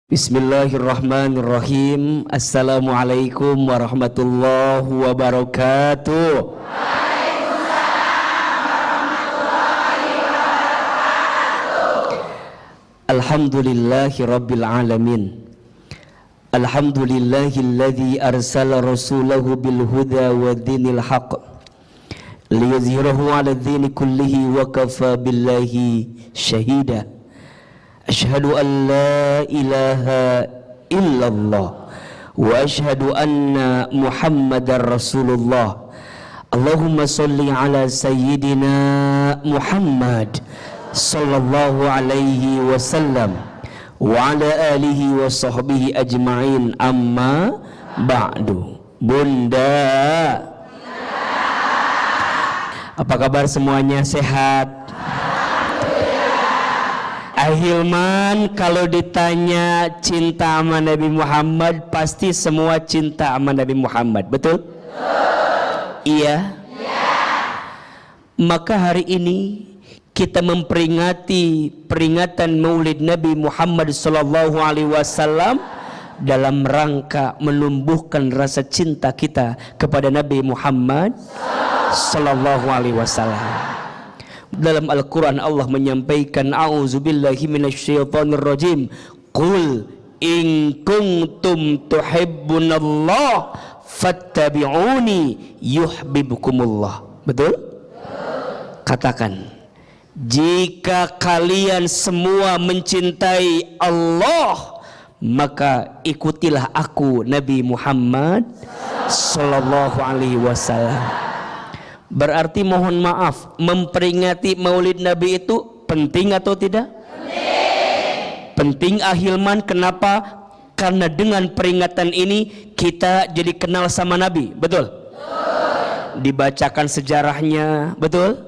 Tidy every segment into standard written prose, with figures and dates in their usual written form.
Bismillahirrahmanirrahim. Assalamualaikum warahmatullahi wabarakatuh. Alhamdulillahi rabbil alamin. Alhamdulillahilladzi arsala rasulahu bil huda wa dinil haqq liyuzhirahu 'ala ad-dini kullihi wa kafa billahi syahida. Asyhadu an la ilaha illallah wa asyhadu anna Muhammadar Rasulullah. Allahumma salli ala sayyidina Muhammad sallallahu alaihi wasallam wa ala alihi wa sahbihi ajma'in, amma ba'du. Bunda, apa kabar semuanya? Sehat? Ahilman, kalau ditanya cinta sama Nabi Muhammad, pasti semua cinta sama Nabi Muhammad, betul? Iya? Maka hari ini kita memperingati peringatan Maulid Nabi Muhammad sallallahu alaihi wasallam dalam rangka menumbuhkan rasa cinta kita kepada Nabi Muhammad sallallahu alaihi wasallam. Dalam Al-Quran Allah menyampaikan, a'udzubillahi minasyaitonir rajim, qul in kuntum tuhibbunallah fattabi'uni yuhibbukumullah. Betul? Katakan, jika kalian semua mencintai Allah, maka ikutilah aku Nabi Muhammad sallallahu alaihi wasallam. Berarti mohon maaf, memperingati Maulid Nabi itu penting atau tidak? Penting Ahilman. Kenapa? Karena dengan peringatan ini kita jadi kenal sama Nabi, betul? Dibacakan sejarahnya, betul?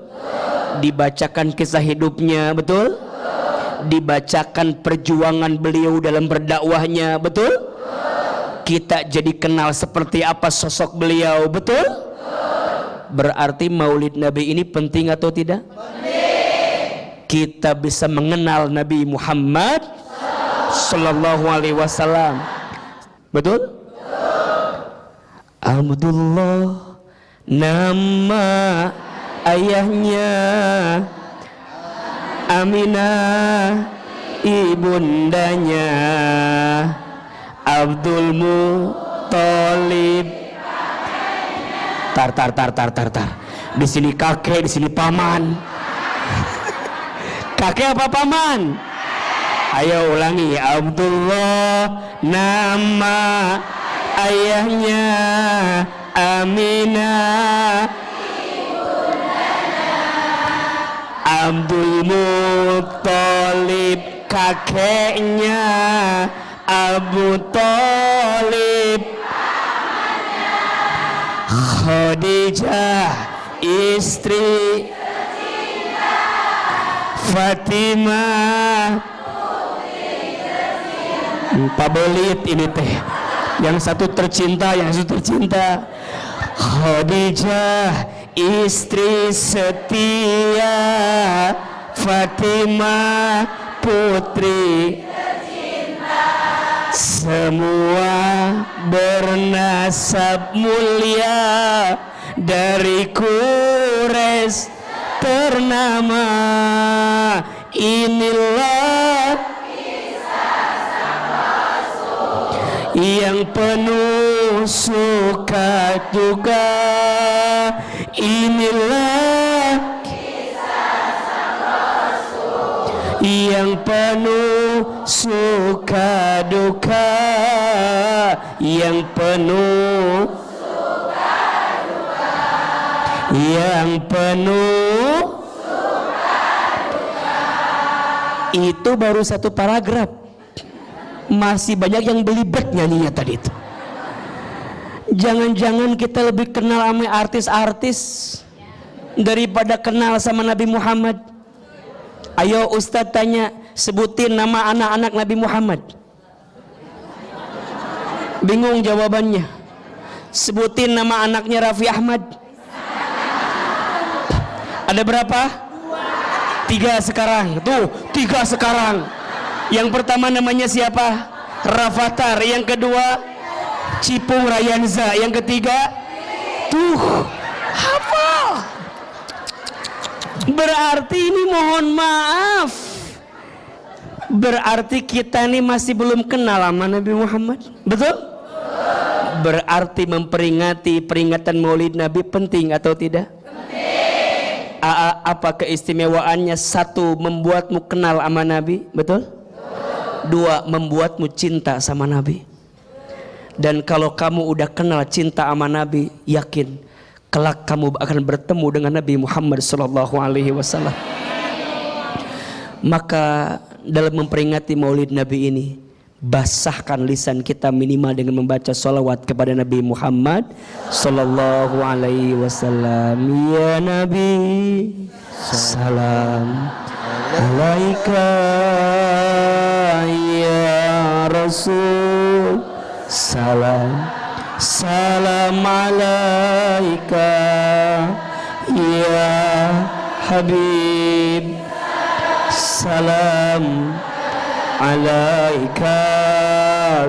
Dibacakan kisah hidupnya, betul? Dibacakan perjuangan beliau dalam berdakwahnya, betul? Kita jadi kenal seperti apa sosok beliau, betul? Berarti Maulid Nabi ini penting atau tidak? Penting. Kita bisa mengenal Nabi Muhammad sallallahu alaihi wasallam. Betul? Abdullah nama ayahnya, Aminah ibundanya, Abdul Muthalib. Tar. Di sini kakek, di sini paman. Kakek apa paman? Ayo ulangi. Abdullah nama ayahnya, Aminah Abdul Muthalib kakeknya, Abu Thalib Khadijah istri tercinta, Fatimah Pak Belit ini teh, yang satu tercinta, yang satu tercinta. Khadijah istri setia, Fatimah putri tercinta, semua bernasab mulia, dari Quraisy ternama. Inilah kisah sang Rasul yang penuh suka duka. Inilah kisah sang Rasul yang penuh suka duka, yang penuh suka duka, yang penuh suka duka. Itu baru satu paragraf, masih banyak yang belibet nyanyinya tadi itu. Jangan-jangan kita lebih kenal sama artis-artis daripada kenal sama Nabi Muhammad. Ayo Ustadz tanya, sebutin nama anak-anak Nabi Muhammad. Bingung jawabannya. Sebutin nama anaknya Raffi Ahmad. Ada berapa? 3 sekarang. Tuh, 3 sekarang. Yang pertama namanya siapa? Rafathar. Yang kedua, Cipung Rayanza. Yang ketiga, tuh, hafal. Berarti ini mohon maaf. Berarti kita ini masih belum kenal sama Nabi Muhammad. Betul? Berarti memperingati peringatan Maulid Nabi penting atau tidak? Penting. Apa keistimewaannya? Satu, membuatmu kenal sama Nabi. Betul? Dua, membuatmu cinta sama Nabi. Dan kalau kamu udah kenal cinta sama Nabi, yakin kelak kamu akan bertemu dengan Nabi Muhammad SAW. Maka dalam memperingati Maulid Nabi ini, basahkan lisan kita minimal dengan membaca salawat kepada Nabi Muhammad sallallahu alaihi wasallam. Ya Nabi, salam alaika, ya Rasul, salam alaika, ya Habib, salam alaika,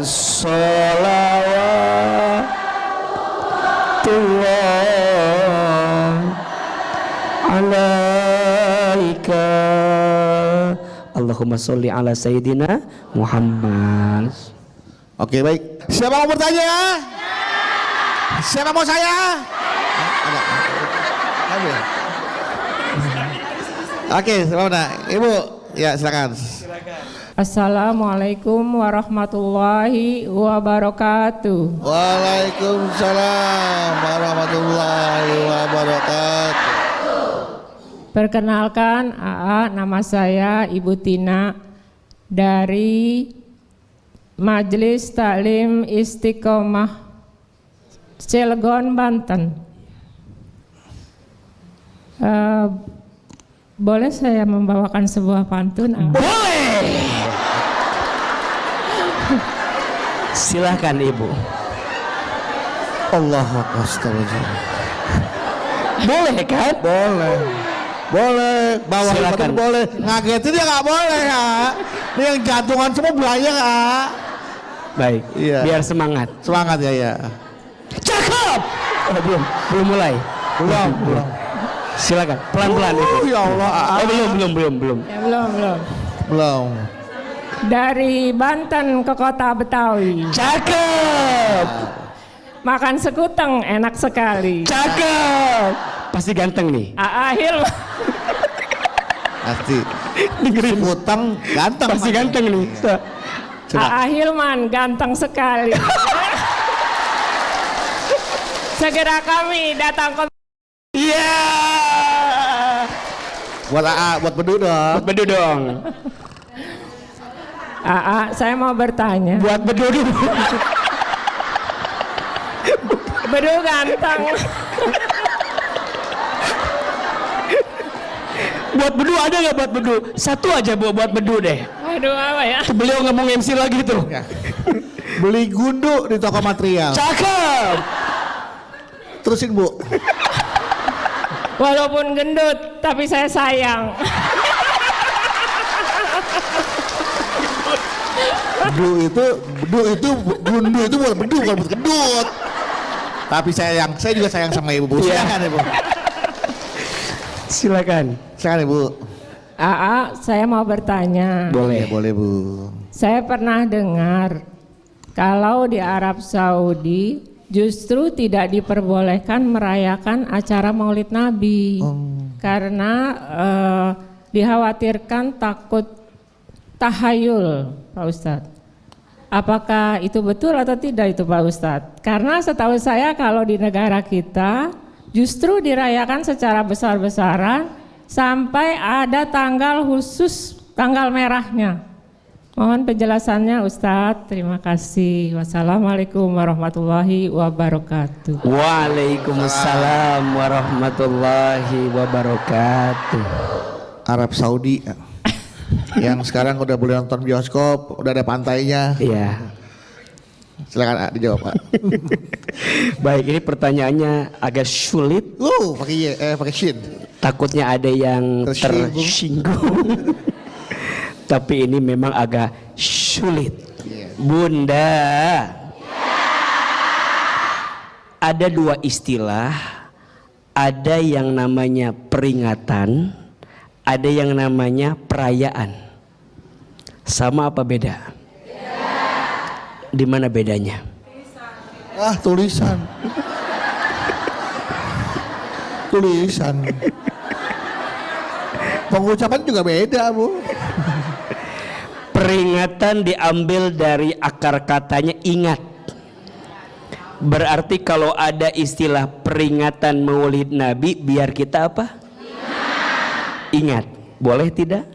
salawatullah alaika. Allahumma sholli ala Sayyidina Muhammad. Oke, baik. Siapa mau bertanya? Siapa mau saya? Ada. Oke, selamat. Ibu, ya silakan. Assalamualaikum warahmatullahi wabarakatuh. Waalaikumsalam warahmatullahi wabarakatuh. Perkenalkan, nama saya Ibu Tina dari Majelis Taklim Istiqomah Cilegon, Banten. Boleh saya membawakan sebuah pantun? Boleh. Silahkan Ibu. Allahu Akbar. Boleh kan? Boleh. Boleh. Bawa Silakan. Boleh. Ngagetin dia nggak boleh ya. Ini yang jantungan semua bahaya ya. Baik. Iya. Biar semangat. Semangat ya ya. Cakep. Oh, belum mulai. Belum. Silakan. Pelan-pelan Ibu. Ya Allah. Oh, belum. Ya, belum. Belum. Dari Banten ke kota Betawi. Cakep. Makan sekuteng enak sekali. Cakep. Pasti ganteng nih. Hilman. Pasti. Dengerin. Utang ganteng. Pasti ganteng nih. Hilman ganteng sekali. Segera kami datang ke. Iya. Buat buat bedu dong. Buat bedu dong. Saya mau bertanya. Buat bedu dulu. Bedu ganteng. Buat bedu ada nggak buat bedu? Satu aja buat bedu deh. Waduh, apa ya? Beliau ngomong MC lagi tuh. Ya. Beli gundu di toko material. Cakep. Terusin Bu. Walaupun gendut, tapi saya sayang. Gundu itu buat bedu bukan buat gendut. Tapi saya juga sayang sama Ibu. Silakan Ibu. Silakan Ibu. Saya mau bertanya. Boleh. Ya, boleh Bu. Saya pernah dengar kalau di Arab Saudi justru tidak diperbolehkan merayakan acara Maulid Nabi karena dikhawatirkan takut tahayul, Pak Ustadz. Apakah itu betul atau tidak itu Pak Ustadz? Karena setahu saya kalau di negara kita justru dirayakan secara besar-besaran sampai ada tanggal khusus, tanggal merahnya. Mohon penjelasannya Ustadz, terima kasih. Wassalamualaikum warahmatullahi wabarakatuh. Waalaikumsalam warahmatullahi wabarakatuh. Arab Saudi yang sekarang udah boleh nonton bioskop, udah ada pantainya. Iya. Silakan dijawab Pak. Baik, ini pertanyaannya agak sulit. Pakai shin. Takutnya ada yang tersinggung. Tapi ini memang agak sulit. Bunda. Ada dua istilah, ada yang namanya peringatan, ada yang namanya perayaan. Sama apa beda? Di mana bedanya? Tulisan. Tulisan. Pengucapan juga beda, Bu. Peringatan diambil dari akar katanya ingat. Berarti kalau ada istilah peringatan Maulid Nabi, biar kita apa? Ingat. Boleh tidak?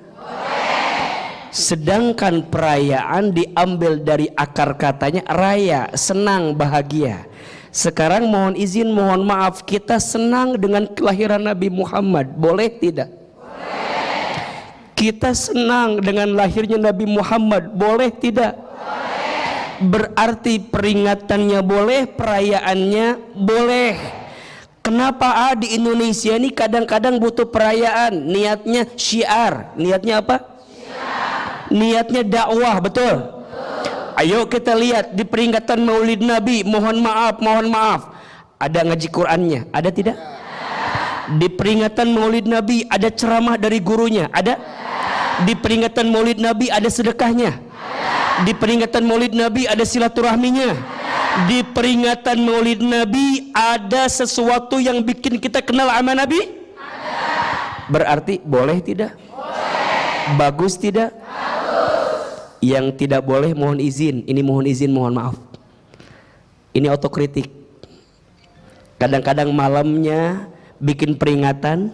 Sedangkan perayaan diambil dari akar katanya raya, senang, bahagia. Sekarang mohon izin, mohon maaf, kita senang dengan kelahiran Nabi Muhammad, boleh tidak? Boleh. Kita senang dengan lahirnya Nabi Muhammad, boleh tidak? Boleh. Berarti peringatannya boleh, perayaannya boleh. Kenapa di Indonesia ini kadang-kadang butuh perayaan, niatnya syiar, niatnya apa? Niatnya dakwah, betul? Ayo kita lihat di peringatan Maulid Nabi, mohon maaf, ada ngaji Qur'annya, ada tidak? Di peringatan Maulid Nabi ada ceramah dari gurunya, ada? Di peringatan Maulid Nabi ada sedekahnya, di peringatan Maulid Nabi ada silaturahminya, di peringatan Maulid Nabi ada sesuatu yang bikin kita kenal sama Nabi? Berarti boleh tidak? Bagus tidak? Yang tidak boleh mohon izin, ini mohon izin, mohon maaf. Ini otokritik. Kadang-kadang malamnya bikin peringatan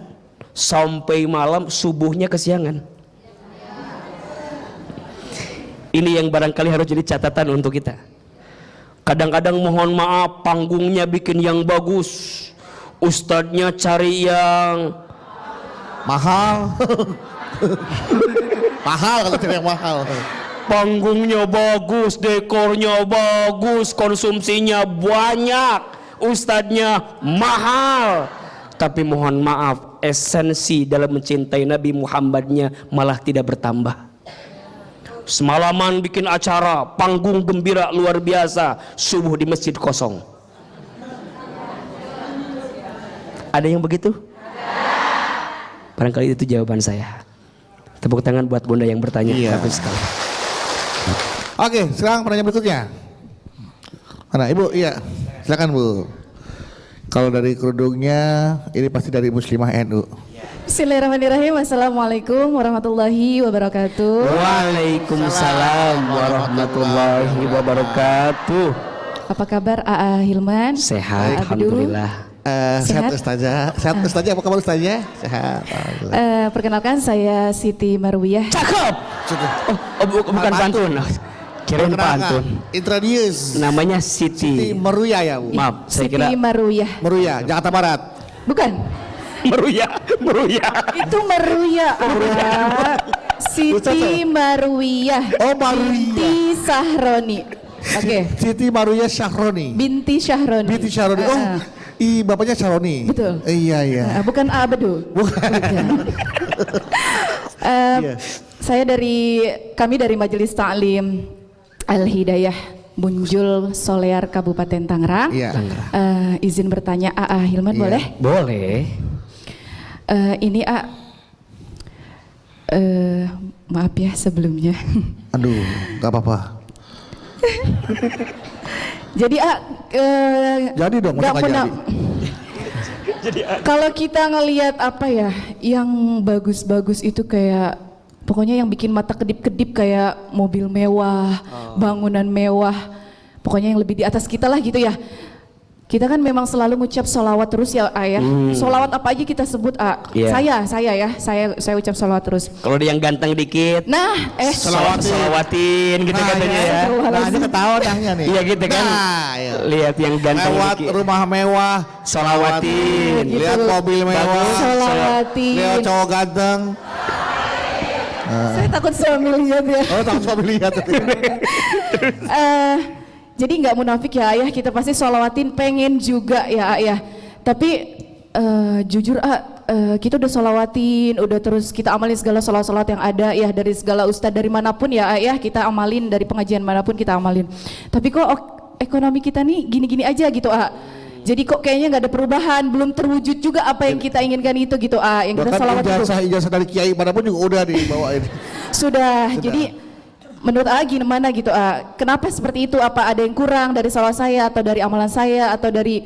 sampai malam, subuhnya kesiangan. Ini yang barangkali harus jadi catatan untuk kita. Kadang-kadang mohon maaf, panggungnya bikin yang bagus, ustadznya cari yang mahal. Mahal, kalau cari yang mahal. Panggungnya bagus, dekornya bagus, konsumsinya banyak, ustadznya mahal. Tapi mohon maaf, esensi dalam mencintai Nabi Muhammadnya malah tidak bertambah. Semalaman bikin acara, panggung gembira luar biasa, subuh di masjid kosong. Ada yang begitu? Barangkali itu jawaban saya. Tepuk tangan buat Bunda yang bertanya. Iya. Oke, sekarang pertanyaan berikutnya. Mana Ibu? Iya, silakan Bu. Kalau dari kerudungnya, ini pasti dari Muslimah NU. Bismillahirrahmanirrahim. Assalamualaikum warahmatullahi wabarakatuh. Waalaikumsalam warahmatullahi wabarakatuh. Apa kabar AA Hilman? Sehat, alhamdulillah. Sehat Ustazah. Sehat Ustazah, apa kabar Ustazah? Sehat. Perkenalkan saya Siti Marwiyah. Cakep. Bukan pantun. Kirain pantun. Introduce. Namanya Siti Marwiyah ya Bu. Maaf, saya Siti kira Marwiyah. Marwiyah, Jakarta Barat. Bukan. Meruya. Itu Marwiyah. Siti Marwiyah. Oh, Marwiyah. Binti Sahroni. Oke. Siti Marwiyah Syahroni. Binti Syahroni. Binti Syahroni. Oh, bapaknya Syahroni. Betul. Iya. Bukan Abadu. Bukan. Saya kami dari Majelis Ta'lim Al-Hidayah Bunjul Solear Kabupaten Tangerang. Iya. Izin bertanya AA Hilman, Iya. boleh? Boleh. Ini maaf ya sebelumnya. Aduh, nggak apa-apa. Jadi Jadi dong, masa nggak jadi? Kalau kita ngelihat apa ya, yang bagus-bagus itu kayak pokoknya yang bikin mata kedip-kedip kayak mobil mewah, bangunan mewah, pokoknya yang lebih di atas kita lah gitu ya. Kita kan memang selalu ngucap sholawat terus ya Ayah. Sholawat apa aja kita sebut Yeah. Saya ucap sholawat terus. Kalau dia yang ganteng dikit, Nah, selawatin gitu katanya ya. Nah, ini ketahuan nahnya nih. Iya gitu kan. Nah, iya. Lihat yang ganteng Lewat dikit. rumah mewah, Solawatin. Gitu. lihat mobil mewah, Sholawatin. lihat cowok ganteng. Saya takut suami lihat ya. Oh, takut suami lihat. Jadi nggak munafik ya Ayah, kita pasti sholawatin pengen juga ya Ayah. Tapi jujur kita udah sholawatin, udah terus kita amalin segala sholat-sholat yang ada ya dari segala ustadz dari manapun ya ya kita amalin, dari pengajian manapun kita amalin. Tapi kok ekonomi kita nih gini-gini aja gitu Jadi kok kayaknya nggak ada perubahan, belum terwujud juga apa yang kita inginkan itu gitu yang kita sholawat itu. Ijazah dari kiai manapun juga udah dibawain. Sudah. Jadi menurut gimana gitu kenapa seperti itu? Apa ada yang kurang dari sholawat saya atau dari amalan saya atau dari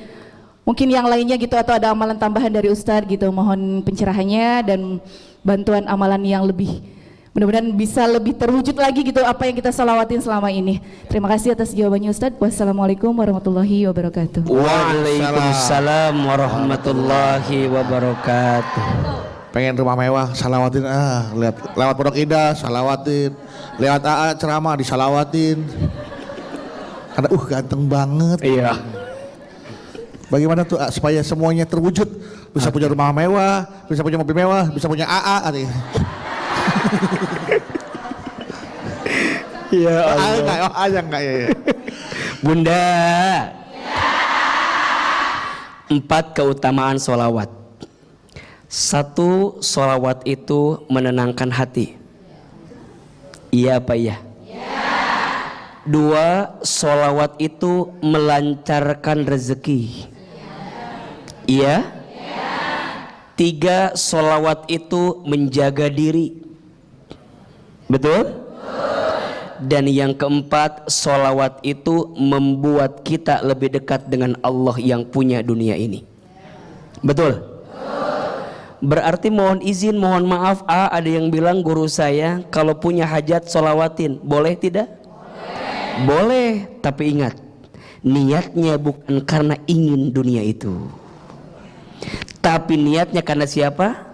mungkin yang lainnya gitu, atau ada amalan tambahan dari Ustadz gitu? Mohon pencerahannya dan bantuan amalan yang lebih, mudah-mudahan bisa lebih terwujud lagi gitu apa yang kita salawatin selama ini. Terima kasih atas jawabannya Ustadz. Wassalamualaikum warahmatullahi wabarakatuh. Waalaikumsalam warahmatullahi wabarakatuh. Pengen rumah mewah, salawatin lihat lewat Pondok Indah, salawatin. Lewat ceramah disalawatin. Karena ganteng banget. Iya. Bagaimana tuh supaya semuanya terwujud? Bisa punya rumah mewah, bisa punya mobil mewah, bisa punya artinya. Ya Allah. Enggak ya. Bunda. 4 keutamaan sholawat. 1, sholawat itu menenangkan hati. Iya apa iya? 2, sholawat itu melancarkan rezeki. Iya? 3, sholawat itu menjaga diri. Betul? Dan yang keempat, sholawat itu membuat kita lebih dekat dengan Allah yang punya dunia ini. Betul? Berarti mohon izin, mohon maaf ada yang bilang guru saya kalau punya hajat sholawatin, boleh tidak? Boleh, tapi ingat, niatnya bukan karena ingin dunia itu, tapi niatnya karena siapa?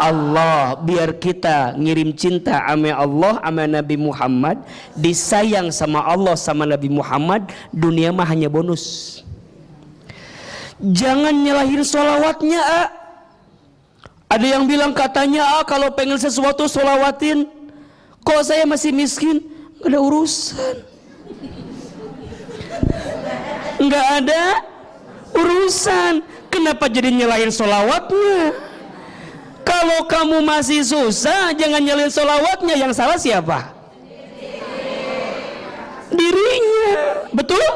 Allah. Biar kita ngirim cinta ame Allah, ame Nabi Muhammad, disayang sama Allah sama Nabi Muhammad. Dunia mah hanya bonus. Jangan nyalahin sholawatnya. Ada yang bilang katanya kalau pengen sesuatu sholawatin. Kok saya masih miskin? Gak ada urusan. Gak ada urusan. Kenapa jadi nyalahin sholawatnya? Kalau kamu masih susah, jangan nyalahin sholawatnya. Yang salah siapa? Dirinya. Betul?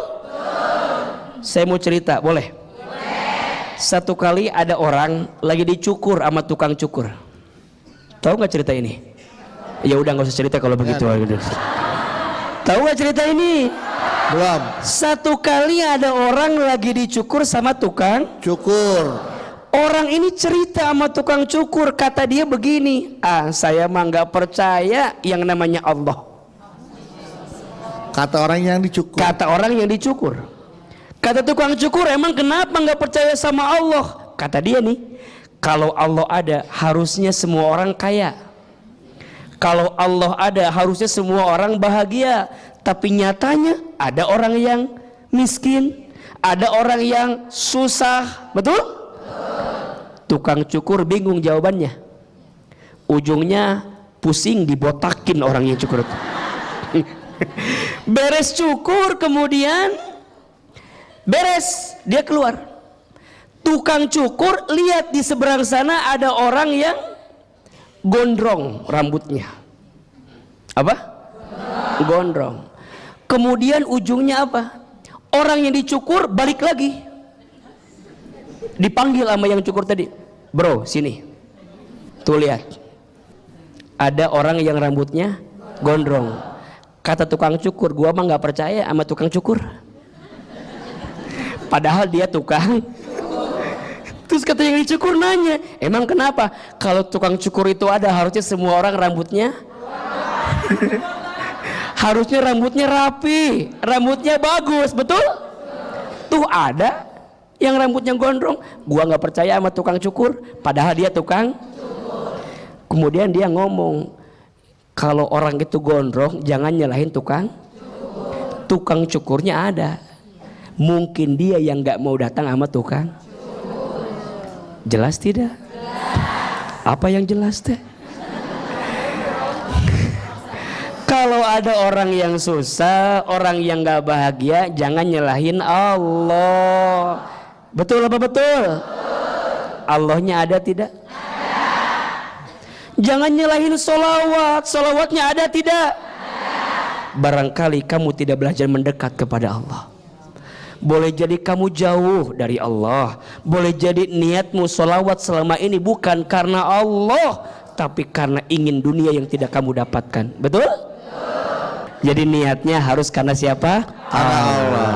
Saya mau cerita, boleh? Satu kali ada orang lagi dicukur sama tukang cukur. Tahu nggak cerita ini? Ya udah nggak usah cerita kalau begitu. Tahu nggak cerita ini? Belum. Satu kali ada orang lagi dicukur sama tukang Cukur. Orang ini cerita sama tukang cukur, kata dia begini, saya mah nggak percaya yang namanya Allah. Kata orang yang dicukur. Kata orang yang dicukur. Kata tukang cukur, emang kenapa nggak percaya sama Allah? Kata dia nih, kalau Allah ada harusnya semua orang kaya. Kalau Allah ada harusnya semua orang bahagia. Tapi nyatanya ada orang yang miskin, ada orang yang susah. Betul? Tukang cukur bingung jawabannya. Ujungnya pusing dibotakin orang yang cukur itu. Beres cukur kemudian beres dia keluar. Tukang cukur lihat di seberang sana ada orang yang gondrong rambutnya. Apa? Gondrong. Kemudian ujungnya apa? Orang yang dicukur balik lagi. Dipanggil sama yang cukur tadi, bro sini, tuh lihat, ada orang yang rambutnya gondrong. Kata tukang cukur, gua mah nggak percaya sama tukang cukur, padahal dia tukang. Terus kata yang dicukur nanya, emang kenapa? Kalau tukang cukur itu ada harusnya semua orang rambutnya harusnya rambutnya rapi, rambutnya bagus, betul? Tuh ada yang rambutnya gondrong. Gua nggak percaya sama tukang cukur, padahal dia tukang cukur. Kemudian dia ngomong, kalau orang itu gondrong jangan nyalahin tukang cukur. Tukang cukurnya ada, mungkin dia yang nggak mau datang sama tukang cukur. Jelas tidak? Apa yang jelas teh? Kalau ada orang yang susah, orang yang nggak bahagia, jangan nyalahin Allah. Betul apa betul? Allahnya ada tidak? Jangan nyalahin solawat, solawatnya ada tidak? Barangkali kamu tidak belajar mendekat kepada Allah. Boleh jadi kamu jauh dari Allah. Boleh jadi niatmu solawat selama ini bukan karena Allah, tapi karena ingin dunia yang tidak kamu dapatkan. Betul? Jadi niatnya harus karena siapa? Karena Allah.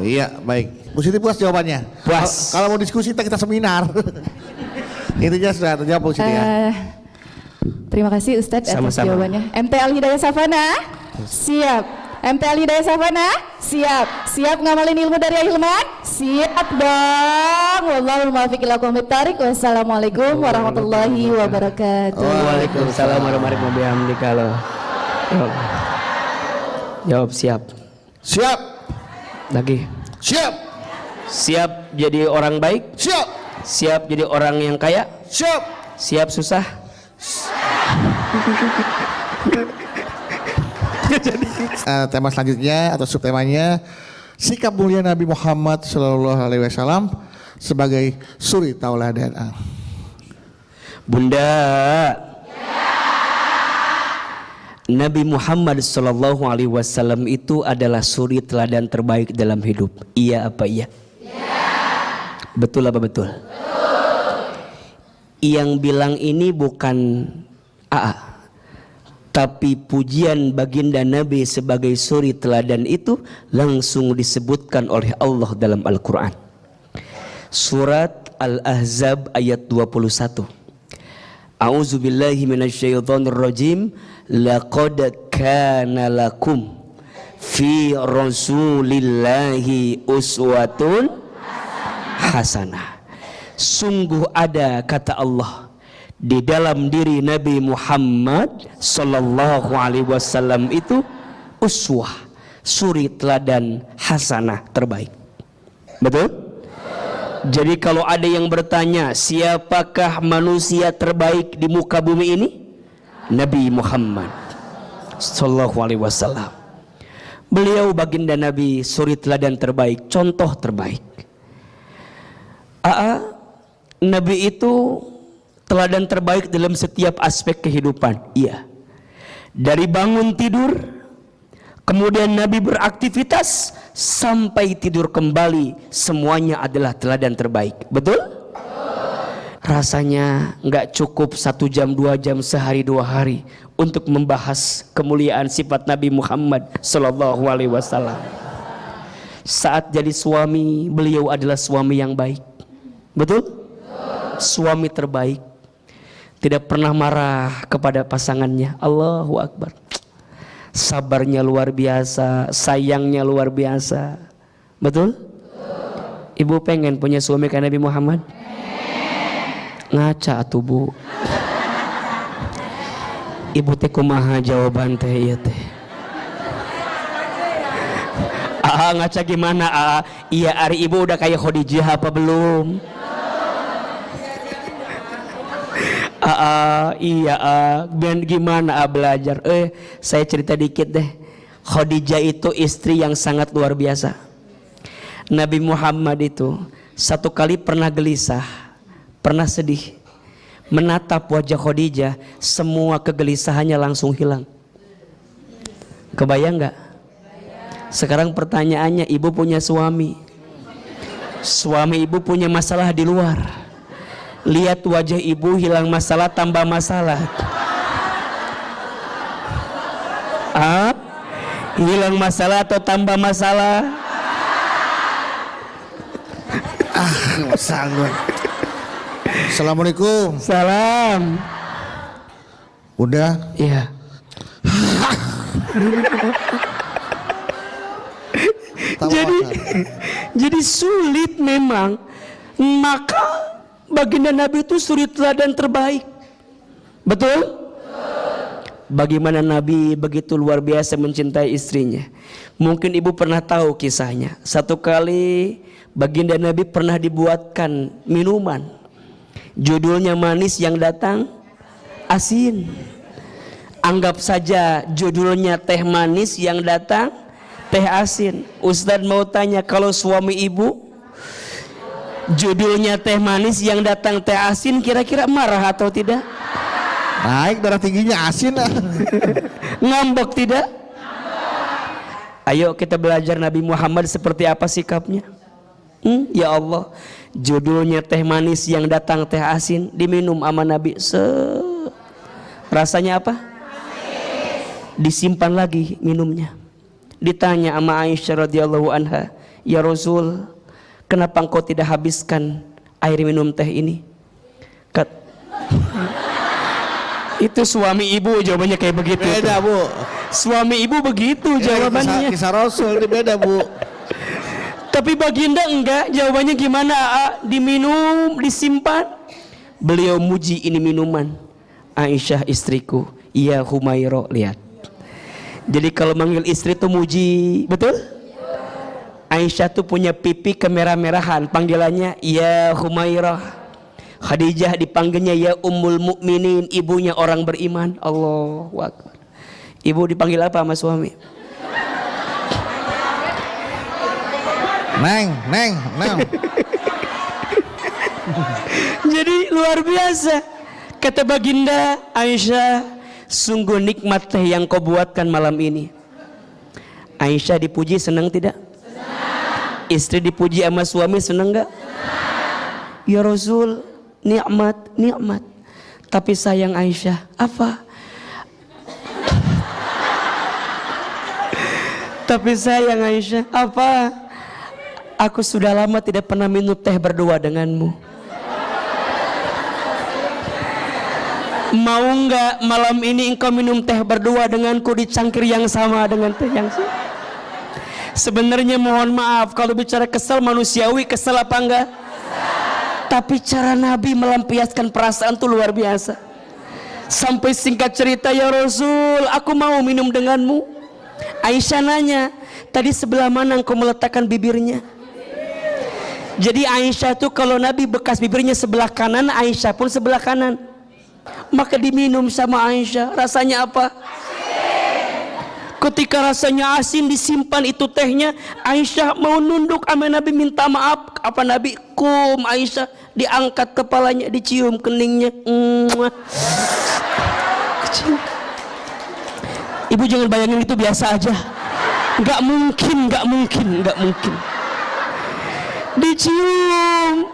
Iya, baik. Bu Siti puas jawabannya? Puas. Kalau mau diskusi kita seminar. Intinya sudah terjawab Bu Siti ya. Terima kasih Ustadz atas Sama-sama. jawabannya. MTL Hidayah Savana, siap. MTL Hidayah Savana, siap. Siap ngamalin ilmu dari Hilman? Siap dong. Wallahul muwaffiq ila aqwamit thariq. Wassalamualaikum warahmatullahi wabarakatuh. Waalaikumsalam warahmatullahi wabarakatuh. Jawab siap. Siap. Lagi. Siap. Siap jadi orang baik? Siap. Siap jadi orang yang kaya? Siap. Siap susah? Tema selanjutnya atau subtemanya sikap mulia Nabi Muhammad Shallallahu Alaihi Wasallam sebagai suri tauladan. Bunda, Nabi Muhammad Shallallahu Alaihi Wasallam itu adalah suri teladan terbaik dalam hidup. Iya apa iya? Betul apa betul? Yang bilang ini bukan AA, tapi pujian baginda Nabi sebagai suri teladan itu langsung disebutkan oleh Allah dalam Al-Quran. Surat Al-Ahzab ayat 21. A'udzu billahi minasyaitonir rajim. Laqad kana lakum fi rasulillahi uswatun hasanah. Sungguh ada, kata Allah, di dalam diri Nabi Muhammad sallallahu alaihi wasallam itu uswah, suri teladan hasanah terbaik. Betul? Jadi kalau ada yang bertanya siapakah manusia terbaik di muka bumi ini? Nabi Muhammad sallallahu alaihi wasallam. Beliau baginda Nabi, suri teladan terbaik, contoh terbaik. Nabi itu teladan terbaik dalam setiap aspek kehidupan. Iya. Dari bangun tidur, kemudian Nabi beraktivitas sampai tidur kembali, semuanya adalah teladan terbaik. Betul? Rasanya nggak cukup 1 jam 2 jam sehari 2 hari untuk membahas kemuliaan sifat Nabi Muhammad Sallallahu Alaihi Wasallam. Saat jadi suami, beliau adalah suami yang baik. Betul? Suami terbaik, tidak pernah marah kepada pasangannya. Allahu Akbar. Sabarnya luar biasa, sayangnya luar biasa. Betul? Ibu pengen punya suami kayak Nabi Muhammad? Ngaca atuh Bu. Ibu teh kumaha jawaban teh ieu teh? Ngaca gimana? Iya, ari ibu udah kayak Khadijah apa belum? Iya, dan gimana belajar? Saya cerita dikit deh. Khadijah itu istri yang sangat luar biasa. Nabi Muhammad itu satu kali pernah gelisah, pernah sedih, menatap wajah Khadijah, semua kegelisahannya langsung hilang. Kebayang nggak? Sekarang pertanyaannya, ibu punya suami, suami ibu punya masalah di luar. Lihat wajah ibu, hilang masalah tambah masalah. Hilang masalah atau tambah masalah? Assalamualaikum. Salam. Udah? Iya. Jadi sulit memang. Maka baginda Nabi itu suri teladan terbaik. Betul? Bagaimana Nabi begitu luar biasa mencintai istrinya. Mungkin ibu pernah tahu kisahnya. Satu kali baginda Nabi pernah dibuatkan minuman, judulnya manis yang datang asin. Anggap saja judulnya teh manis yang datang teh asin. Ustadz mau tanya, kalau suami ibu Judulnya teh manis yang datang teh asin, kira-kira marah atau tidak? Naik darah tingginya asin. Ngambek tidak? Ayo kita belajar Nabi Muhammad seperti apa sikapnya. Ya Allah, judulnya teh manis yang datang teh asin, diminum sama Nabi. Rasanya apa? Disimpan lagi minumnya. Ditanya sama Aisyah radhiyallahu anha, ya Rasul, kenapa engkau tidak habiskan air minum teh ini? Itu suami ibu jawabannya kayak begitu. Beda tuh. Bu. Suami ibu begitu jawabannya. Kisah Rasul ini beda Bu. Tapi baginda enggak, jawabannya gimana? Diminum, disimpan. Beliau muji ini minuman. Aisyah istriku, iya Humairo, lihat. Jadi kalau manggil istri tuh muji, betul? Aisyah tuh punya pipi kemerah-merahan, panggilannya ya Humairo. Khadijah dipanggilnya ya Ummul Mukminin, ibunya orang beriman. Allahu Akbar. Ibu dipanggil apa sama suami? Neng. Jadi luar biasa. Kata baginda, Aisyah, sungguh nikmat teh yang kau buatkan malam ini. Aisyah dipuji senang tidak? Senang. Istri dipuji sama suami senang enggak? Ya Rasul, nikmat. Tapi sayang Aisyah, apa? Tapi sayang Aisyah, apa? Aku sudah lama tidak pernah minum teh berdua denganmu. Mau enggak malam ini engkau minum teh berdua denganku di cangkir yang sama dengan teh yang sama? Sebenarnya mohon maaf kalau bicara kesal manusiawi, kesal apa enggak? Tapi cara Nabi melampiaskan perasaan tuh luar biasa. Sampai singkat cerita, ya Rasul, aku mau minum denganmu. Aisyah nanya, tadi sebelah mana engkau meletakkan bibirnya? Jadi Aisyah tuh kalau Nabi bekas bibirnya sebelah kanan, Aisyah pun sebelah kanan. Maka diminum sama Aisyah. Rasanya apa? Ketika rasanya asin, disimpan itu tehnya. Aisyah mau nunduk sama Nabi minta maaf. Apa Nabi? Kum Aisyah. Diangkat kepalanya, dicium keningnya. Ibu jangan bayangin itu biasa aja. Gak mungkin. Dicium.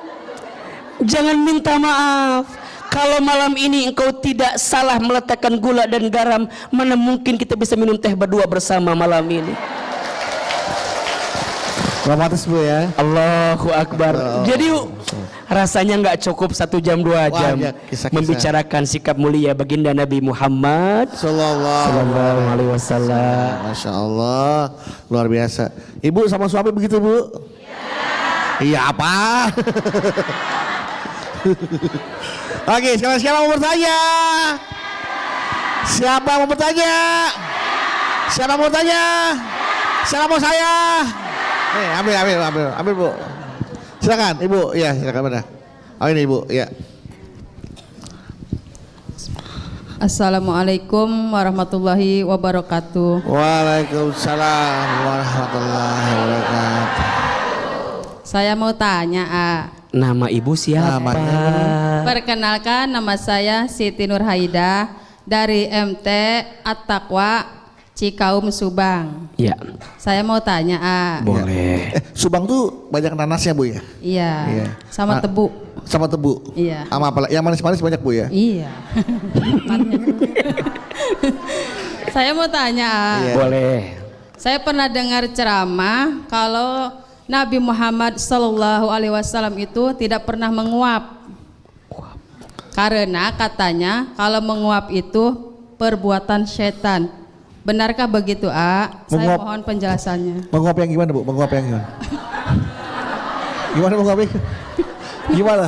Jangan minta maaf. Kalau malam ini engkau tidak salah meletakkan gula dan garam, mana mungkin kita bisa minum teh berdua bersama malam ini. Romantis Bu ya. Allahu Akbar. Jadi rasanya nggak cukup 1 jam 2 jam kisah-kisah. membicarakan sikap mulia baginda Nabi Muhammad Sallallahu Alaihi Wasallam. Masya Allah, luar biasa. Ibu sama suami begitu Bu? Iya apa? Oke, sekarang siapa mau bertanya? Siapa mau bertanya? Siapa mau bertanya? Siapa mau saya? Ambil Bu. Silakan Ibu. Ya, silakan mana? Oh ini Ibu, ya. Assalamualaikum warahmatullahi wabarakatuh. Waalaikumsalam warahmatullahi wabarakatuh. Saya mau tanya, Nama ibu siapa? Perkenalkan, nama saya Siti Nurhaidah dari MT At-Taqwa Cikaum Subang. Ya. Saya mau tanya, Boleh. Subang tuh banyak nanasnya Bu ya? Iya. Sama tebu. Sama tebu. Iya. Sama apa? Yang manis-manis banyak Bu ya? Iya. Saya mau tanya, Iya. Boleh. saya pernah dengar ceramah kalau Nabi Muhammad Sallallahu Alaihi Wasallam itu tidak pernah menguap. Karena katanya kalau menguap itu perbuatan setan. Benarkah begitu, Saya mohon penjelasannya. Menguap yang gimana Bu? Menguap yang gimana? Gimana menguapnya? Gimana?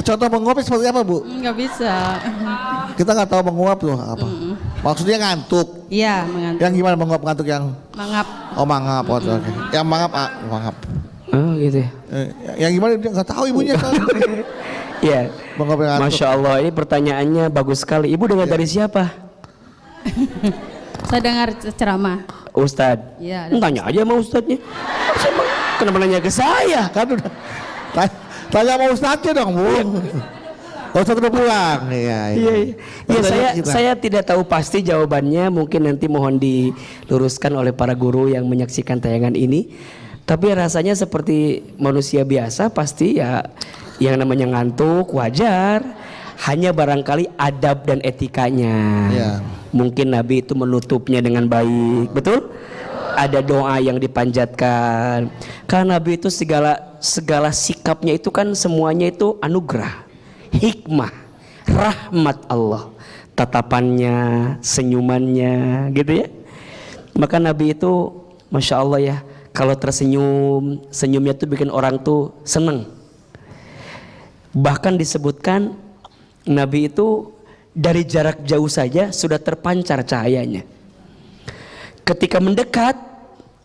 Contoh menguapnya seperti apa Bu? Nggak bisa. Kita nggak tahu menguap tuh apa. Maksudnya ngantuk. Iya, mengantuk. Yang gimana menguap ngantuk yang? Mangap. Oh mangap. Oke. Yang mangap mangap. Oh gitu ya. Yang gimana dia nggak tahu ibunya kan? Ya. Menguap yang ngantuk. Masya Allah, ini pertanyaannya bagus sekali. Ibu dengar dari siapa? Saya dengar ceramah. Ustadz. Iya. Tanya aja sama ustadznya. Kenapa nanya ke saya? Kan udah Tanya sama Ustadznya dong, Bu. Ustadz udah pulang. Iya. Saya tidak tahu pasti jawabannya. Mungkin nanti mohon diluruskan oleh para guru yang menyaksikan tayangan ini. Tapi rasanya seperti manusia biasa, pasti ya yang namanya ngantuk wajar. Hanya barangkali adab dan etikanya. Iya. Mungkin Nabi itu menutupnya dengan baik, betul? Ada doa yang dipanjatkan. Karena Nabi itu segala sikapnya itu kan semuanya itu anugerah, hikmah, rahmat Allah, tatapannya, senyumannya, gitu ya. Maka Nabi itu, masya Allah ya, kalau tersenyum, senyumnya tuh bikin orang tuh seneng. Bahkan disebutkan Nabi itu dari jarak jauh saja sudah terpancar cahayanya. Ketika mendekat,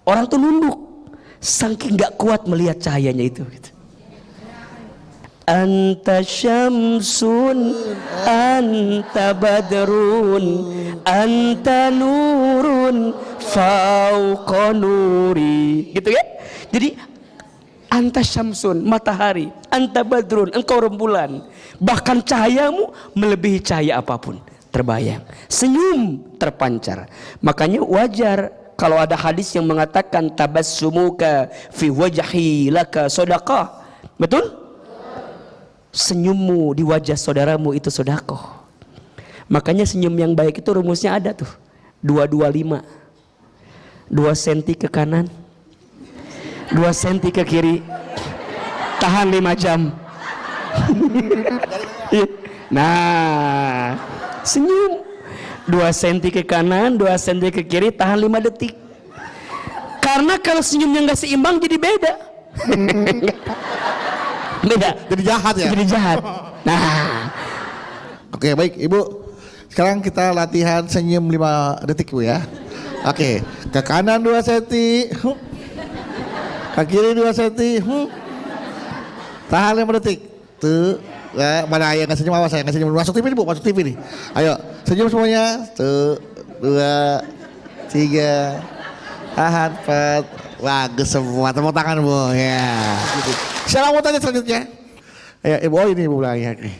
orang tuh nunduk, saking gak kuat melihat cahayanya itu. Gitu. Anta syamsun, anta badrun, anta nurun, fauqa nuri. Gitu ya. Jadi anta syamsun, matahari, anta badrun, engkau rembulan. Bahkan cahayamu melebihi cahaya apapun. Terbayang, senyum terpancar. Makanya wajar kalau ada hadis yang mengatakan tabassumuka fi wajhi laka sedekah. Betul? Senyummu di wajah saudaramu itu sedekah. Makanya senyum yang baik itu rumusnya ada tuh. 225. 2 senti ke kanan, 2 senti ke kiri. Tahan 5 jam. Nah, senyum 2 senti ke kanan, 2 senti ke kiri, tahan 5 detik. Karena kalau senyumnya nggak seimbang jadi beda. Beda. Jadi jahat ya? Jadi jahat. Nah. Oke, baik Ibu. Sekarang kita latihan senyum 5 detik Bu ya. Oke, ke kanan 2 senti. Ke kiri 2 senti. Tahan 5 detik. Tuh. Mana yang nggak senyum, awas saya nggak senyum. Masuk TV nih Bu, masuk TV nih. Ayo, senyum semuanya. 1, 2, 3. Tahan 4. Bagus semua, tepuk tangan Bu. Ya. Siapa mau tanya selanjutnya? Ayo Ibu, oh ini Ibu lagi.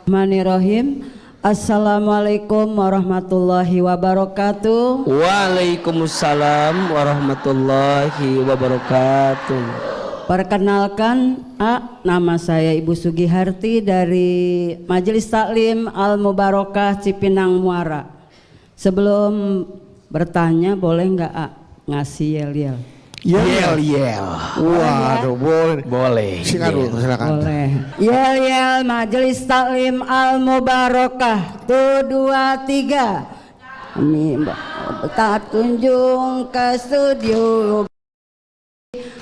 Bismillahirrahmanirrahim. Assalamualaikum warahmatullahi wabarakatuh. Waalaikumsalam warahmatullahi wabarakatuh. Perkenalkan, nama saya Ibu Sugiharti dari Majelis Taklim Al Mubarakah Cipinang Muara. Sebelum bertanya, boleh nggak ngasih yel-yel? Yel-yel. Waduh, boleh. Boleh. Silakan. Boleh. Yel-yel Majelis Taklim Al Mubarakah. 1, 2, 3. Kami tak kunjung ke studio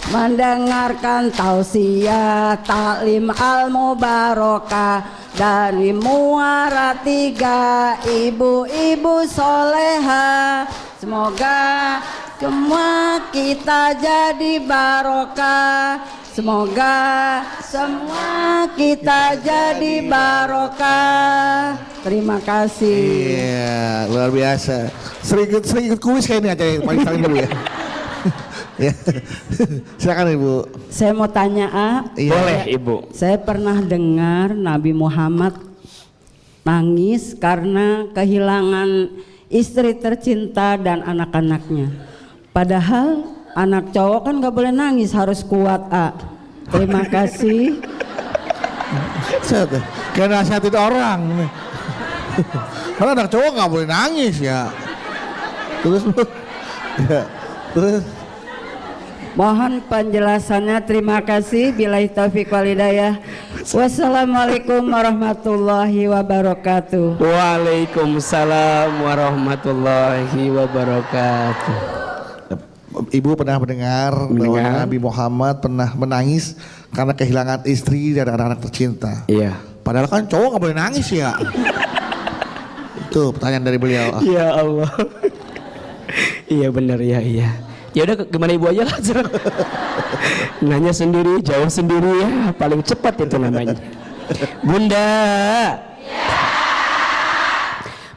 mendengarkan tausiah taklim Al Mubarakah dari Muara 3, ibu-ibu soleha. Semoga semua kita jadi barokah. Semoga semua kita jadi barokah. Terima kasih. Iya, luar biasa. Sering ikut kuis kayak ini aja paling sering dulu ya. Ya. Silakan Ibu. Saya mau tanya Iya. Boleh Ibu. Saya pernah dengar Nabi Muhammad nangis karena kehilangan istri tercinta dan anak-anaknya. Padahal anak cowok kan gak boleh nangis, harus kuat Terima kasih. Kayak nasihatin orang. Karena anak cowok gak boleh nangis ya. Terus Bu. Ya. Terus. Mohon penjelasannya, terima kasih. Billahi taufiq wal hidayah. Wassalamualaikum warahmatullahi wabarakatuh. Waalaikumsalam warahmatullahi wabarakatuh. Ibu pernah mendengar bahwa Nabi Muhammad pernah menangis karena kehilangan istri dan anak-anak tercinta. Iya. Padahal kan cowok gak boleh nangis ya. Itu pertanyaan dari beliau. Ya Allah. Iya benar ya, iya. Ya udah gimana Ibu aja lah. Nanya sendiri, jawab sendiri ya, paling cepat itu namanya. Bunda.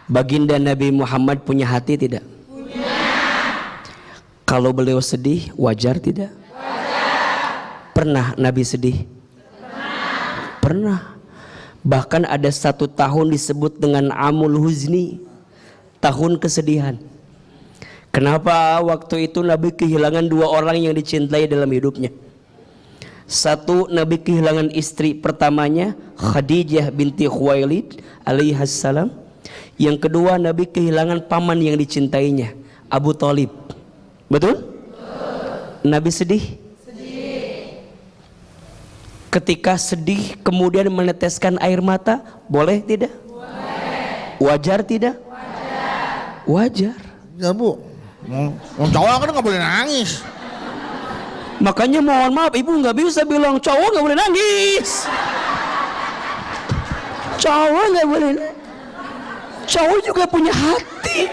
Baginda Nabi Muhammad punya hati tidak? Punya. Kalau beliau sedih, wajar tidak? Wajar. Pernah Nabi sedih? Pernah. Bahkan ada 1 tahun disebut dengan Amul Huzni, tahun kesedihan. Kenapa waktu itu Nabi kehilangan 2 orang yang dicintai dalam hidupnya? 1, Nabi kehilangan istri pertamanya Khadijah binti Khuwailid alaihassalam. Yang kedua, Nabi kehilangan paman yang dicintainya, Abu Thalib. Betul? Nabi sedih? Ketika sedih kemudian meneteskan air mata, boleh tidak? Boleh. Wajar tidak? Wajar. Ya Bu, cowok kan nggak boleh nangis. Makanya mohon maaf, ibu nggak bisa bilang cowok nggak boleh nangis. Cowok nggak boleh. Cowok juga punya hati.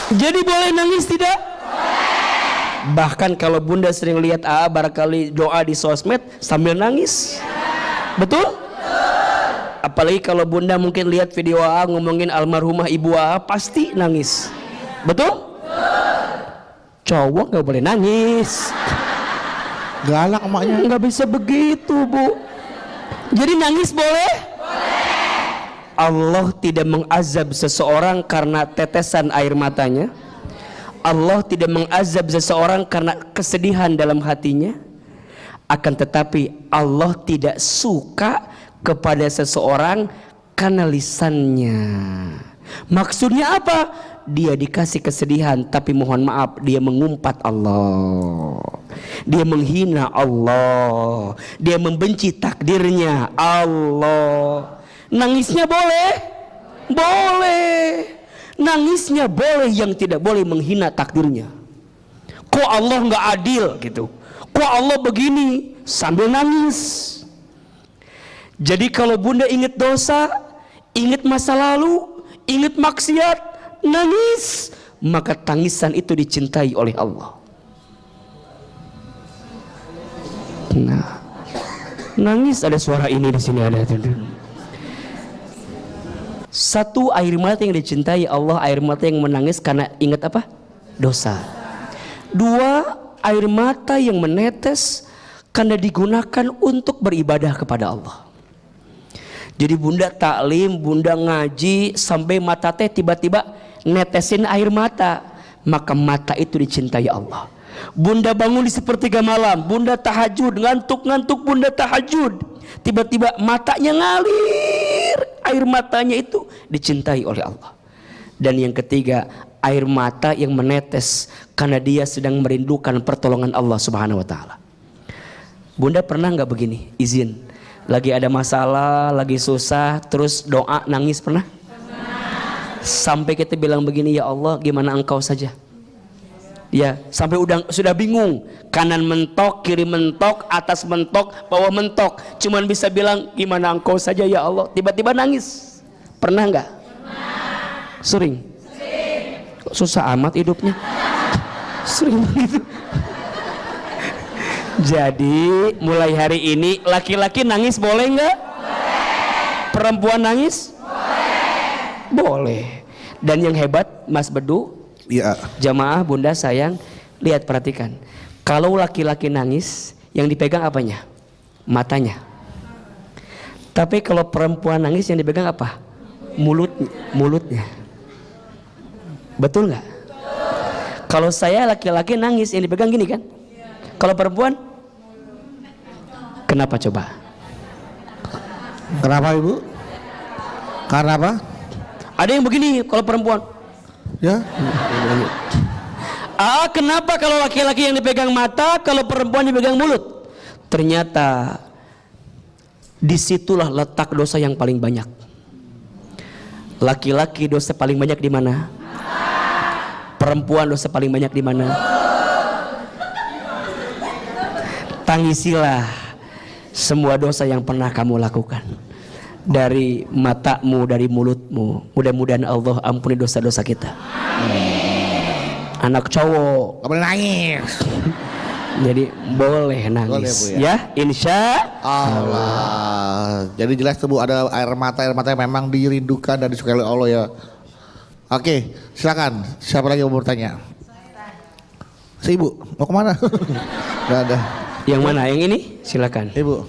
Jadi boleh nangis tidak? Boleh. Bahkan kalau bunda sering lihat barangkali doa di sosmed sambil nangis. Betul? Apalagi kalau bunda mungkin lihat video ngomongin almarhumah ibu pasti nangis. Betul? Cowok nggak boleh nangis. Galak emaknya. Nggak bisa begitu, Bu. Jadi nangis boleh? Allah tidak mengazab seseorang karena tetesan air matanya. Allah tidak mengazab seseorang karena kesedihan dalam hatinya. Akan tetapi Allah tidak suka kepada seseorang karena lisannya. Maksudnya apa? Dia dikasih kesedihan tapi mohon maaf dia mengumpat Allah. Dia menghina Allah. Dia membenci takdirnya Allah. Nangisnya boleh? Boleh. Nangisnya boleh, yang tidak boleh menghina takdirnya. Kok Allah nggak adil gitu? Kok Allah begini? Sambil nangis. Jadi kalau bunda ingat dosa, ingat masa lalu, ingat maksiat, nangis, maka tangisan itu dicintai oleh Allah. Nah, nangis, ada suara ini di sini ada. 1, air mata yang dicintai Allah, air mata yang menangis karena ingat apa? Dosa. 2, air mata yang menetes karena digunakan untuk beribadah kepada Allah. Jadi bunda taklim, bunda ngaji sampai mata teh tiba-tiba netesin air mata, maka mata itu dicintai Allah. Bunda bangun di sepertiga malam, bunda tahajud, ngantuk-ngantuk bunda tahajud, tiba-tiba matanya ngalir, air matanya itu dicintai oleh Allah. Dan yang ketiga, air mata yang menetes karena dia sedang merindukan pertolongan Allah Subhanahu wa taala. Bunda pernah nggak begini? Izin, lagi ada masalah, lagi susah, terus doa nangis pernah? Sampai kita bilang begini, ya Allah gimana engkau saja. Ya, sampai sudah bingung, kanan mentok, kiri mentok, atas mentok, bawah mentok, cuman bisa bilang gimana engkau saja ya Allah. Tiba-tiba nangis. Pernah nggak? Sering. Kok susah amat hidupnya? Sering begitu. Jadi mulai hari ini laki-laki nangis boleh nggak? Perempuan nangis? Boleh. Dan yang hebat Mas Bedu, Iya. jamaah bunda sayang, lihat perhatikan. Kalau laki-laki nangis, yang dipegang apanya? Matanya. Tapi kalau perempuan nangis yang dipegang apa? Mulutnya. Betul nggak? Kalau saya laki-laki nangis yang dipegang gini kan? Kalau perempuan? Kenapa coba? Kenapa Ibu? Karena apa? Ada yang begini kalau perempuan. Ya. Kenapa kalau laki-laki yang dipegang mata, kalau perempuan dipegang mulut? Ternyata disitulah letak dosa yang paling banyak. Laki-laki dosa paling banyak di mana? Perempuan dosa paling banyak di mana? Tangisilah semua dosa yang pernah kamu lakukan. Dari matamu, dari mulutmu. Mudah-mudahan Allah ampuni dosa-dosa kita. Anak cowok Gak boleh nangis. jadi boleh nangis. Boleh, Bu, ya insya Allah. Jadi jelas tuh Bu, ada air mata yang memang dirindukan dan disukai oleh Allah ya. Oke, silakan. Siapa lagi yang mau bertanya? Si Ibu, mau kemana? Gak ada. Yang mana? Yang ini? Silakan. Ibu.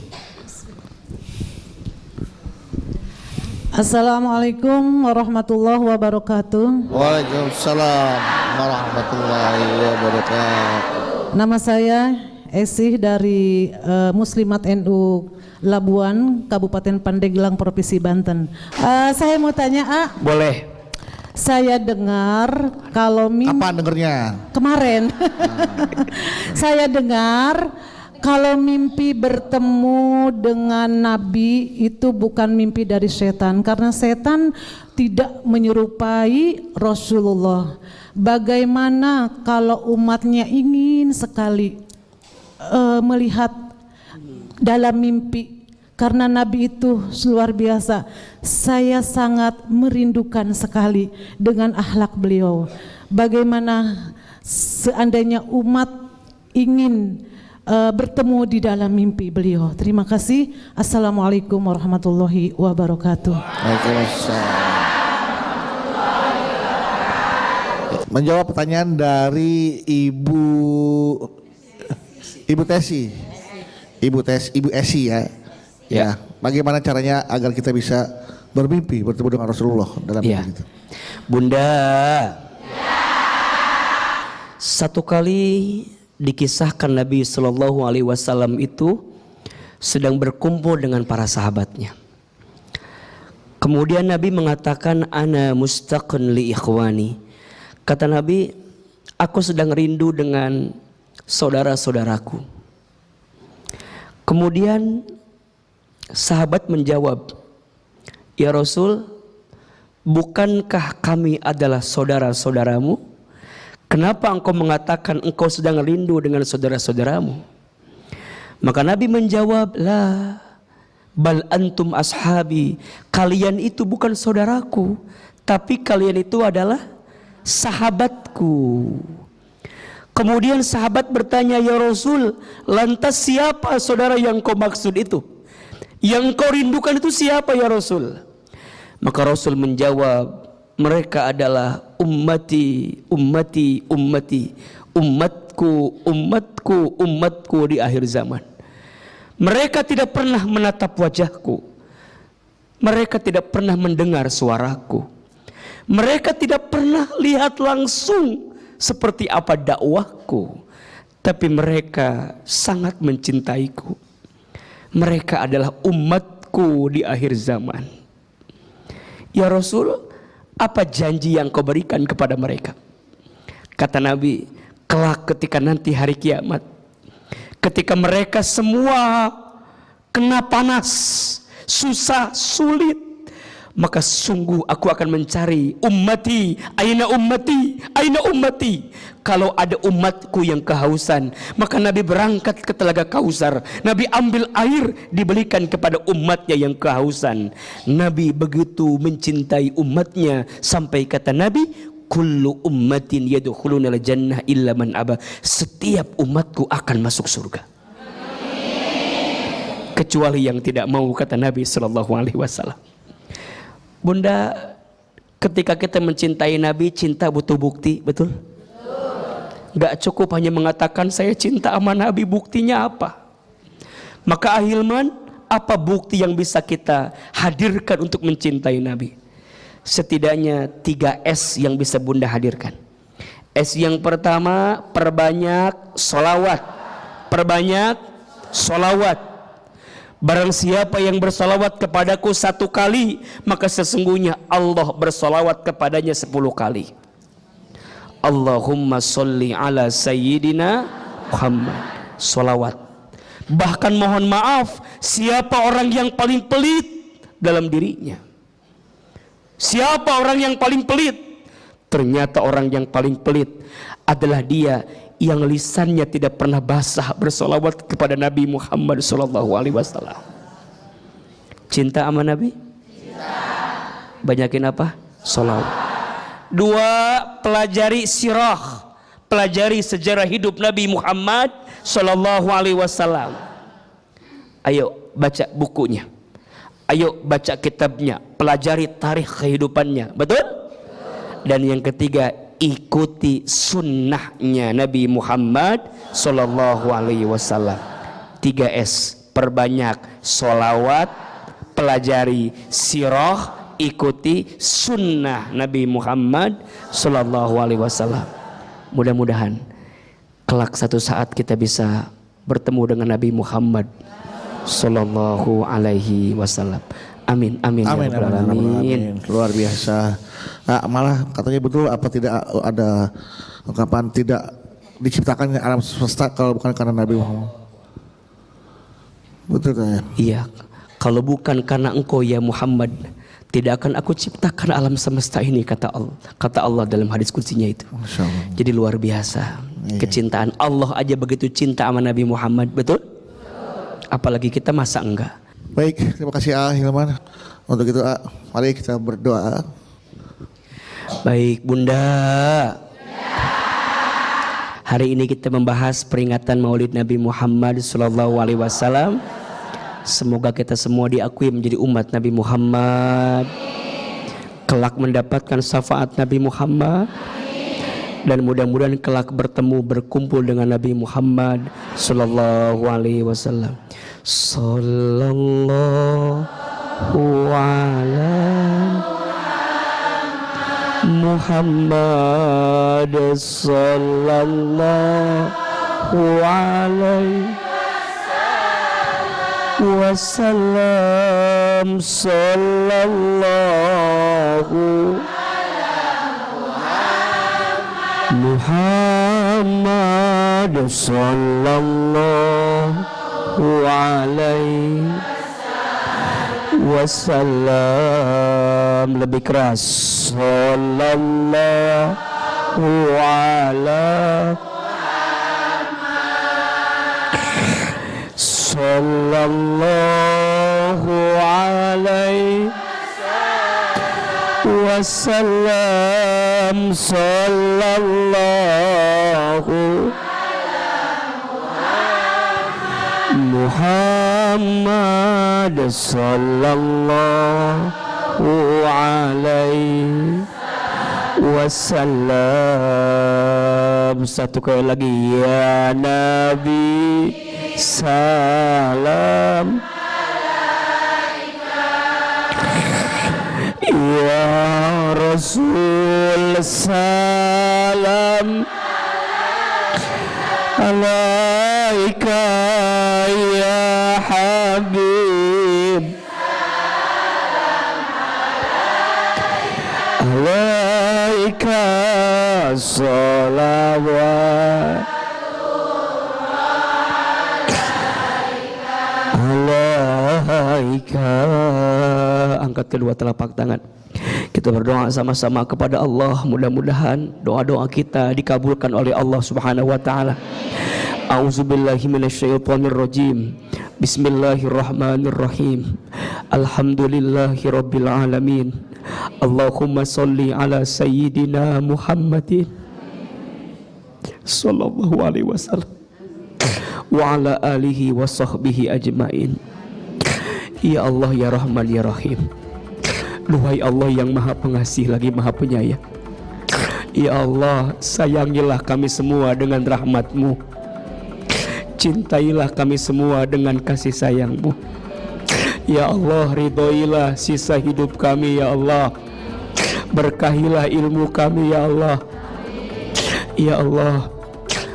Assalamualaikum warahmatullahi wabarakatuh. Waalaikumsalam warahmatullahi wabarakatuh. Nama saya Esih dari Muslimat NU Labuan, Kabupaten Pandeglang, Provinsi Banten. Saya mau tanya, Boleh. saya dengar kalau Apa dengernya? kemarin saya dengar kalau mimpi bertemu dengan Nabi itu bukan mimpi dari setan, karena setan tidak menyerupai Rasulullah. Bagaimana kalau umatnya ingin sekali melihat dalam mimpi, karena Nabi itu luar biasa. Saya sangat merindukan sekali dengan akhlak beliau. Bagaimana seandainya umat ingin bertemu di dalam mimpi beliau. Terima kasih. Assalamualaikum warahmatullahi wabarakatuh. Waalaikumsalam. Menjawab pertanyaan dari Ibu Tesi. Ibu Esi ya. Ya, bagaimana caranya agar kita bisa bermimpi bertemu dengan Rasulullah dalam Ya. mimpi itu? Bunda. Satu kali dikisahkan Nabi Shallallahu Alaihi Wasallam itu sedang berkumpul dengan para sahabatnya. Kemudian Nabi mengatakan, ana mustaqun li ikhwani. Kata Nabi, aku sedang rindu dengan saudara-saudaraku. Kemudian sahabat menjawab, ya Rasul, bukankah kami adalah saudara-saudaramu? Kenapa engkau mengatakan engkau sedang rindu dengan saudara-saudaramu? Maka Nabi menjawab, la bal antum ashabi. Kalian itu bukan saudaraku, tapi kalian itu adalah sahabatku. Kemudian sahabat bertanya, ya Rasul, lantas siapa saudara yang kau maksud itu? Yang kau rindukan itu siapa ya Rasul? Maka Rasul menjawab, mereka adalah ummati, ummati, ummati, umatku, umatku, umatku di akhir zaman. Mereka tidak pernah menatap wajahku. Mereka tidak pernah mendengar suaraku. Mereka tidak pernah lihat langsung seperti apa dakwahku. Tapi mereka sangat mencintaiku. Mereka adalah umatku di akhir zaman. Ya Rasul, apa janji yang kau berikan kepada mereka? Kata Nabi, kelak ketika nanti hari kiamat, ketika mereka semua kena panas, susah, sulit, maka sungguh aku akan mencari ummati, aina ummati, aina ummati. Kalau ada umatku yang kehausan, maka Nabi berangkat ke Telaga Kausar. Nabi ambil air, diberikan kepada umatnya yang kehausan. Nabi begitu mencintai umatnya sampai kata Nabi, kullu ummatin yadkhuluna al-jannah illa man aba. Setiap umatku akan masuk surga, kecuali yang tidak mau, kata Nabi sallallahu alaihi wasallam. Bunda, ketika kita mencintai Nabi, cinta butuh bukti, betul? Gak cukup hanya mengatakan saya cinta sama Nabi, buktinya apa? Maka ahilman, apa bukti yang bisa kita hadirkan untuk mencintai Nabi? Setidaknya 3 S yang bisa Bunda hadirkan. S yang pertama, perbanyak solawat. Perbanyak solawat. Barang siapa yang bersolawat kepadaku 1 kali, maka sesungguhnya Allah bersolawat kepadanya 10 kali. Allahumma sholli ala sayyidina Muhammad. Solawat. Bahkan mohon maaf, siapa orang yang paling pelit dalam dirinya? Siapa orang yang paling pelit? Ternyata orang yang paling pelit adalah dia yang lisannya tidak pernah basah bersolawat kepada Nabi Muhammad SAW. Cinta sama Nabi? Cinta. Banyakin apa? Solawat. 2, pelajari sirah, pelajari sejarah hidup Nabi Muhammad SAW. Ayo baca bukunya, ayo baca kitabnya, pelajari tarikh kehidupannya, betul? Dan yang ketiga, ikuti sunnahnya Nabi Muhammad Sallallahu Alaihi Wasallam. 3S, perbanyak sholawat, pelajari sirah, ikuti sunnah Nabi Muhammad Sallallahu Alaihi Wasallam. Mudah-mudahan kelak satu saat kita bisa bertemu dengan Nabi Muhammad Sallallahu Alaihi Wasallam. Amin, amin, Amin, ya Rabbal amin, amin, alamin. amin. Luar biasa. Nah, malah katanya betul apa tidak ada ungkapan tidak diciptakan alam semesta kalau bukan karena Nabi Muhammad. Betul kan? Iya, kalau bukan karena engkau ya Muhammad, tidak akan aku ciptakan alam semesta ini, kata Allah dalam hadis kutsinya itu. Masya Allah. Jadi luar biasa. Iya. Kecintaan Allah aja begitu cinta sama Nabi Muhammad, betul? Apalagi kita, masa enggak? Baik, terima kasih Hilman. Untuk itu mari kita berdoa. Baik Bunda, hari ini kita membahas peringatan Maulid Nabi Muhammad Sallallahu Alaihi Wasallam. Semoga kita semua diakui menjadi umat Nabi Muhammad, kelak mendapatkan syafaat Nabi Muhammad, dan mudah-mudahan kelak bertemu berkumpul dengan Nabi Muhammad Sallallahu Alaihi Wasallam. Sallallahu ala Muhammad sallallahu alaihi wasallam. Sallallahu Muhammad sallallahu alaihi wasallam. Lebih keras. Sallallahu ala sallallahu alaihi wasallam. Sallallahu Muhammad sallallahu alaihi wasallam. Satu kali lagi, ya Nabi salam, ya Rasul salam, alaika ya Habib, alaika salawat, alaika. Angkat kedua telapak tangan, kita berdoa sama-sama kepada Allah. Mudah-mudahan doa-doa kita dikabulkan oleh Allah Subhanahu wa taala. A'udzubillahi minasyaitonirrajim. Bismillahirrahmanirrahim. Alhamdulillahirabbil alamin. Allahumma shalli ala sayyidina Muhammadin sallallahu alaihi wasallam wa ala alihi wa sahbihi ajmain. Ya Allah, ya Rahman, ya Rahim. Duhai Allah yang Maha Pengasih lagi Maha Penyayang, ya Allah, sayangilah kami semua dengan rahmat-Mu. Cintailah kami semua dengan kasih sayang-Mu. Ya Allah, ridhoilah sisa hidup kami, ya Allah. Berkahilah ilmu kami, ya Allah. Ya Allah,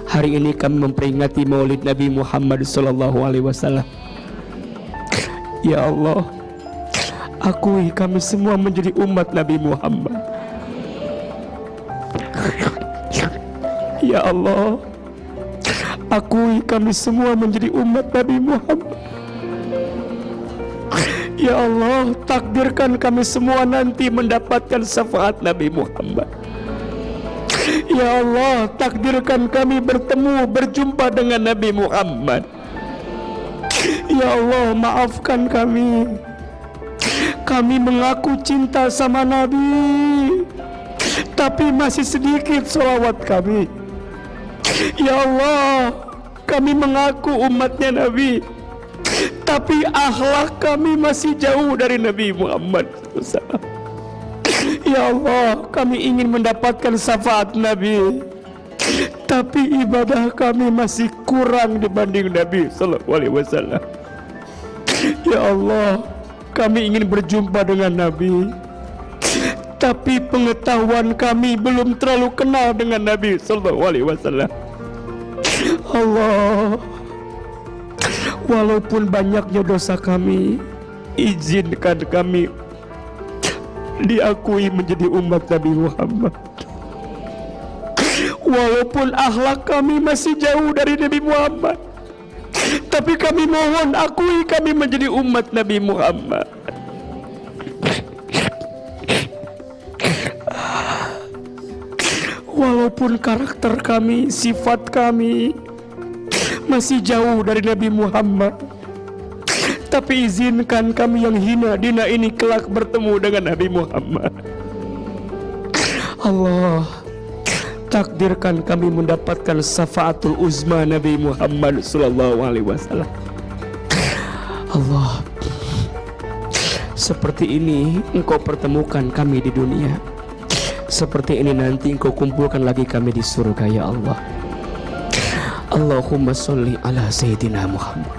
hari ini kami memperingati Maulid Nabi Muhammad Sallallahu Alaihi Wasallam. Ya Allah, akui kami semua menjadi umat Nabi Muhammad. Ya Allah, akui kami semua menjadi umat Nabi Muhammad. Ya Allah, takdirkan kami semua nanti mendapatkan syafaat Nabi Muhammad. Ya Allah, takdirkan kami berjumpa dengan Nabi Muhammad. Ya Allah, maafkan kami. Kami mengaku cinta sama Nabi, tapi masih sedikit sholawat kami. Ya Allah, kami mengaku umatnya Nabi, tapi akhlak kami masih jauh dari Nabi Muhammad SAW. Ya Ya Allah, kami ingin mendapatkan syafaat Nabi, tapi ibadah kami masih kurang dibanding Nabi Sallallahu Alaihi Wasallam. Ya Allah, kami ingin berjumpa dengan Nabi, tapi pengetahuan kami belum terlalu kenal dengan Nabi Sallallahu Alaihi Wasallam. Allah, walaupun banyaknya dosa kami, izinkan kami diakui menjadi umat Nabi Muhammad. Walaupun akhlak kami masih jauh dari Nabi Muhammad, tapi kami mohon akui kami menjadi umat Nabi Muhammad. Walaupun karakter kami, sifat kami masih jauh dari Nabi Muhammad, tapi izinkan kami yang hina dina ini kelak bertemu dengan Nabi Muhammad. Allah, takdirkan kami mendapatkan syafaatul uzma Nabi Muhammad sallallahu alaihi wasallam. Allah, seperti ini Engkau pertemukan kami di dunia, seperti ini nanti Engkau kumpulkan lagi kami di surga, ya Allah. Allahumma sholli ala sayyidina Muhammad.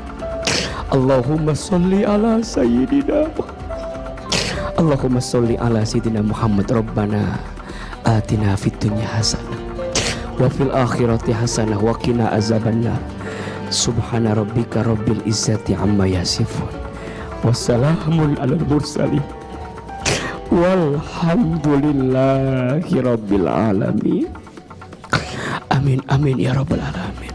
Allahumma sholli ala sayyidina Muhammad. Allahumma sholli ala sayyidina Muhammad. Rabbana atina fid dunya hasanah wa fil akhirati hasanah wa qina azabannar. Subhana rabbika rabbil izzati amma yasifun. Wassalamun alal mursalin. Walhamdulillahi rabbil alamin. Amin amin ya rabbal alamin.